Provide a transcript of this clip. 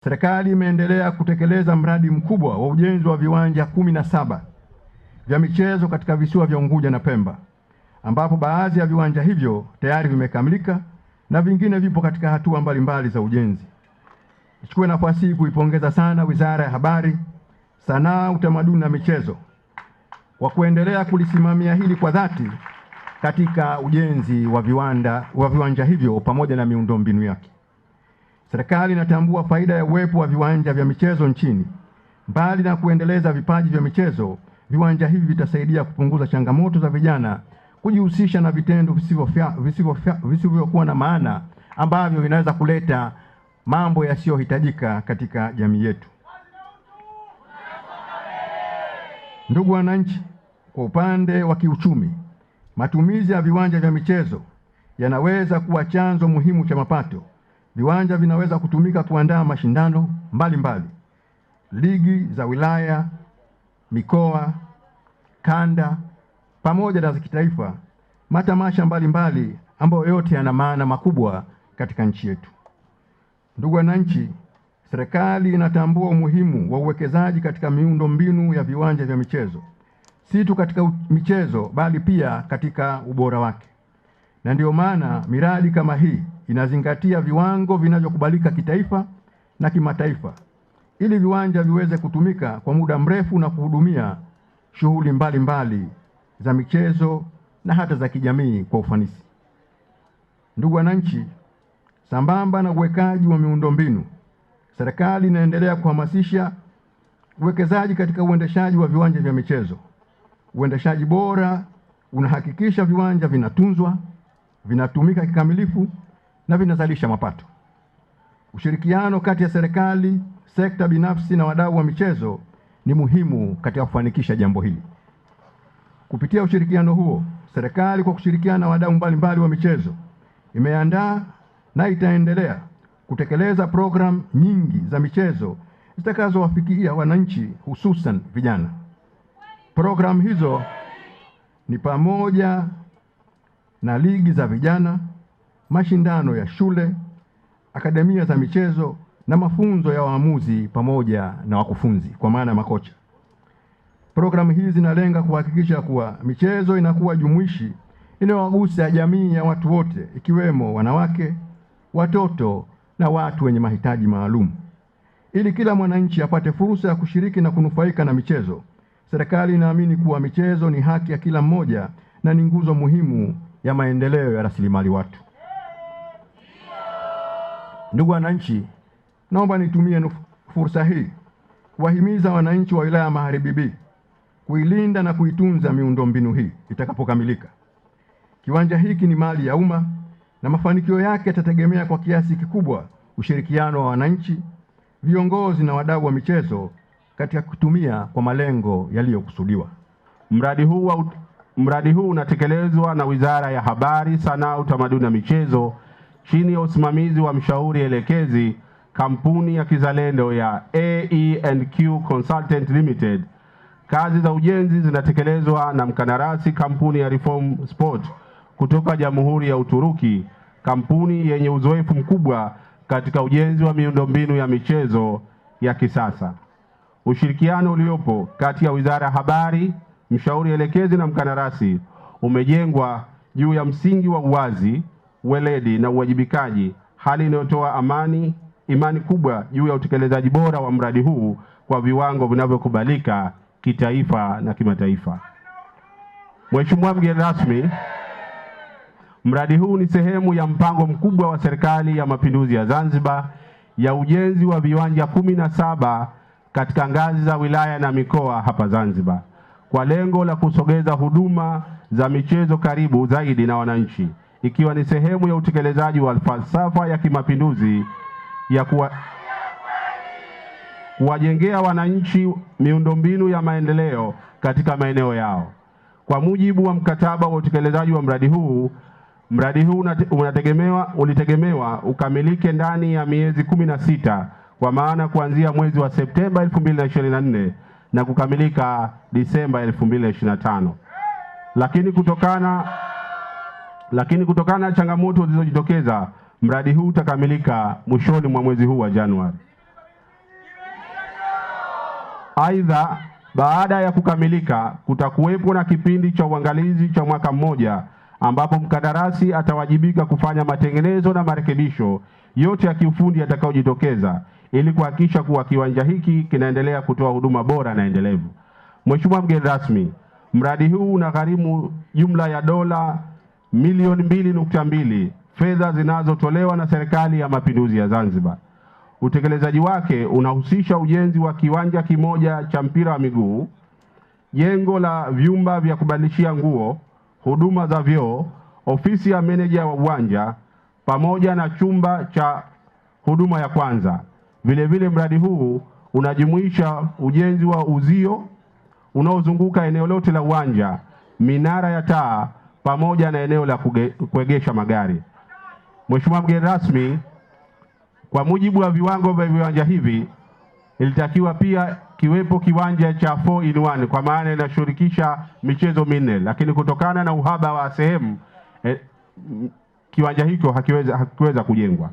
Serikali imeendelea kutekeleza mradi mkubwa wa ujenzi wa viwanja 17 vya michezo katika visiwa vya Unguja na Pemba, ambapo baadhi ya viwanja hivyo tayari vimekamilika na vingine vipo katika hatua mbalimbali za ujenzi. Nichukue nafasi hii kuipongeza sana Wizara ya Habari, Sanaa, Utamaduni na Michezo kwa kuendelea kulisimamia hili kwa dhati katika ujenzi wa viwanja hivyo pamoja na miundombinu yake. Serikali inatambua faida ya uwepo wa viwanja vya michezo nchini. Mbali na kuendeleza vipaji vya michezo, viwanja hivi vitasaidia kupunguza changamoto za vijana kujihusisha na vitendo visivyokuwa na maana ambavyo vinaweza kuleta mambo yasiyohitajika katika jamii yetu. Ndugu wananchi, kwa upande wa kiuchumi, matumizi ya viwanja vya michezo yanaweza kuwa chanzo muhimu cha mapato. Viwanja vinaweza kutumika kuandaa mashindano mbalimbali, ligi za wilaya, mikoa, kanda pamoja na za kitaifa, matamasha mbalimbali ambayo yote yana maana makubwa katika nchi yetu. Ndugu wananchi, serikali inatambua umuhimu wa uwekezaji katika miundo mbinu ya viwanja vya michezo, si tu katika michezo bali pia katika ubora wake. Na ndio maana miradi kama hii inazingatia viwango vinavyokubalika kitaifa na kimataifa ili viwanja viweze kutumika kwa muda mrefu na kuhudumia shughuli mbalimbali za michezo na hata za kijamii kwa ufanisi. Ndugu wananchi, sambamba na uwekaji wa miundombinu, serikali inaendelea kuhamasisha uwekezaji katika uendeshaji wa viwanja vya michezo. Uendeshaji bora unahakikisha viwanja vinatunzwa, vinatumika kikamilifu na vinazalisha mapato. Ushirikiano kati ya serikali, sekta binafsi na wadau wa michezo ni muhimu katika kufanikisha jambo hili. Kupitia ushirikiano huo, serikali kwa kushirikiana na wadau mbalimbali wa michezo imeandaa na itaendelea kutekeleza programu nyingi za michezo zitakazowafikia wananchi, hususan vijana. Programu hizo ni pamoja na ligi za vijana, mashindano ya shule, akademia za michezo na mafunzo ya waamuzi pamoja na wakufunzi kwa maana ya makocha. Programu hizi zinalenga kuhakikisha kuwa michezo inakuwa jumuishi, inayowagusa jamii ya watu wote, ikiwemo wanawake, watoto na watu wenye mahitaji maalum. Ili kila mwananchi apate fursa ya kushiriki na kunufaika na michezo, serikali inaamini kuwa michezo ni haki ya kila mmoja na ni nguzo muhimu ya maendeleo ya rasilimali watu. Ndugu wananchi, naomba nitumie fursa hii kuwahimiza wananchi wa wilaya ya Magharibi B kuilinda na kuitunza miundombinu hii itakapokamilika. Kiwanja hiki ni mali ya umma na mafanikio yake yatategemea kwa kiasi kikubwa ushirikiano wa wananchi, viongozi na wadau wa michezo katika kutumia kwa malengo yaliyokusudiwa. Mradi huu unatekelezwa na Wizara ya Habari, Sanaa, Utamaduni na Michezo chini ya usimamizi wa mshauri elekezi kampuni ya kizalendo ya AE&Q Consultant Limited. Kazi za ujenzi zinatekelezwa na mkandarasi kampuni ya Reform Sport kutoka Jamhuri ya Uturuki, kampuni yenye uzoefu mkubwa katika ujenzi wa miundombinu ya michezo ya kisasa. Ushirikiano uliopo kati ya Wizara ya Habari, mshauri elekezi na mkandarasi umejengwa juu ya msingi wa uwazi, weledi na uwajibikaji, hali inayotoa imani kubwa juu ya utekelezaji bora wa mradi huu kwa viwango vinavyokubalika kitaifa na kimataifa. Mheshimiwa mgeni rasmi, mradi huu ni sehemu ya mpango mkubwa wa Serikali ya Mapinduzi ya Zanzibar ya ujenzi wa viwanja 17 katika ngazi za wilaya na mikoa hapa Zanzibar, kwa lengo la kusogeza huduma za michezo karibu zaidi na wananchi, ikiwa ni sehemu ya utekelezaji wa falsafa ya kimapinduzi ya kuwajengea wananchi miundombinu ya maendeleo katika maeneo yao. Kwa mujibu wa mkataba wa utekelezaji wa mradi huu ulitegemewa ukamilike ndani ya miezi 16, kwa maana kuanzia mwezi wa Septemba 2024 na kukamilika Disemba 2025. Lakini kutokana na changamoto zilizojitokeza, mradi huu utakamilika mwishoni mwa mwezi huu wa Januari. Aidha, baada ya kukamilika kutakuwepo na kipindi cha uangalizi cha mwaka mmoja ambapo mkandarasi atawajibika kufanya matengenezo na marekebisho yote ya kiufundi yatakayojitokeza ili kuhakikisha kuwa kiwanja hiki kinaendelea kutoa huduma bora na endelevu. Mheshimiwa mgeni rasmi, mradi huu unagharimu jumla ya dola milioni 2.2 fedha zinazotolewa na Serikali ya Mapinduzi ya Zanzibar. Utekelezaji wake unahusisha ujenzi wa kiwanja kimoja cha mpira wa miguu, jengo la vyumba vya kubadilishia nguo, huduma za vyoo, ofisi ya meneja wa uwanja pamoja na chumba cha huduma ya kwanza. Vile mradi huu unajumuisha ujenzi wa uzio unaozunguka eneo lote la uwanja, minara ya taa pamoja na eneo la kuegesha magari. Mheshimiwa mgeni rasmi, kwa mujibu wa viwango vya viwanja hivi ilitakiwa pia kiwepo kiwanja cha 4-in-1 kwa maana inashirikisha michezo minne, lakini kutokana na uhaba wa sehemu kiwanja hicho hakiweza kujengwa.